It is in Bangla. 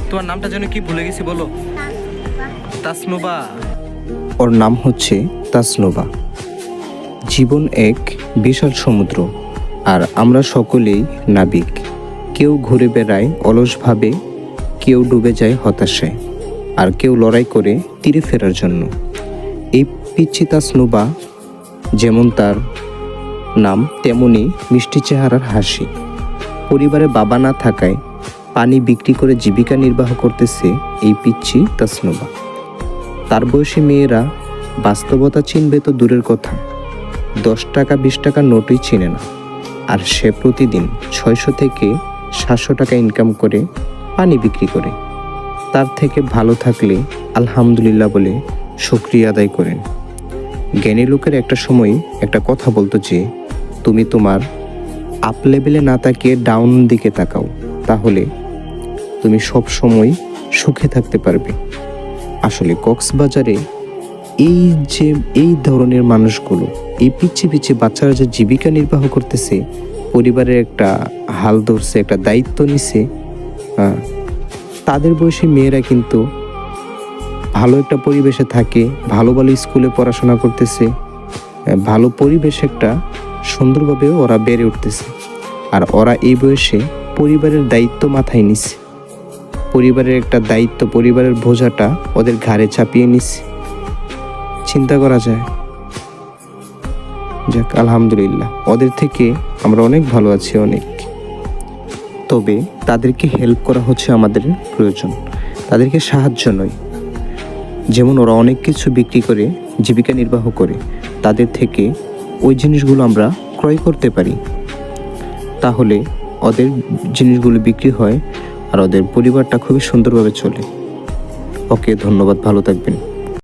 তোমার নামটা যেন কি ভুলে গেছি, বলো। তাসনুবা। ওর নাম হচ্ছে তাসনুবা। জীবন এক বিশাল সমুদ্র, আর আমরা সকলেই নাবিক। কেউ ঘুরে বেড়ায় অলসভাবে, কেউ ডুবে যায় হতাশায়, আর কেউ লড়াই করে তীরে ফেরার জন্য। এই পিচ্চি তাসনুবা যেমন তার নাম, তেমনি মিষ্টি চেহারার হাসি। পরিবারে বাবা না থাকায় পানি বিক্রি করে জীবিকা নির্বাহ করতেছে এই পিচ্চি তাসনুবা। তার বয়সী মেয়েরা বাস্তবতা চিনবে তো দূরের কথা, 10 টাকা 20 টাকার নোটই চিনে না। আর সে প্রতিদিন 600 থেকে 700 টাকা ইনকাম করে পানি বিক্রি করে। তার থেকে ভালো থাকলে আলহামদুলিল্লাহ বলে শুকরিয়া আদায় করেন। জ্ঞানী লোকের একটা সময় একটা কথা বলতো যে, তুমি তোমার আপ লেভেলে না তাকিয়ে ডাউন দিকে তাকাও, তাহলে তুমি সব সময় সুখে থাকতে পারবে। আসলে কক্সবাজারে এই ধরনের মানুষগুলো, এই পিচ্ছি পিচ্ছি বাচ্চারা যে জীবিকা নির্বাহ করতেছে, পরিবারের একটা হাল ধরছে, একটা দায়িত্ব নিছে, তাদের বয়সী মেয়েরা কিন্তু ভালো একটা পরিবেশে থাকে, ভালো ভালো স্কুলে পড়াশোনা করতেছে, ভালো পরিবেশ একটা সুন্দরভাবে ওরা বেড়ে উঠতেছে। আর ওরা এই বয়সে পরিবারের দায়িত্ব মাথায় নিছে, পরিবারের একটা দায়িত্ব, পরিবারের বোঝাটা ওদের ঘাড়ে চাপিয়ে নিছে। চিন্তা করা যায়। যাক, আলহামদুলিল্লাহ, ওদের থেকে আমরা অনেক ভালো আছি, অনেক। তবে তাদেরকে হেল্প করা হচ্ছে আমাদের প্রয়োজন, তাদেরকে সাহায্য নয়। যেমন ওরা অনেক কিছু বিক্রি করে জীবিকা নির্বাহ করে, তাদের থেকে ওই জিনিসগুলো আমরা ক্রয় করতে পারি, তাহলে ওদের জিনিসগুলো বিক্রি হয় আর ওদের পরিবারটা খুবই সুন্দরভাবে চলে। ওকে, ধন্যবাদ, ভালো থাকবেন।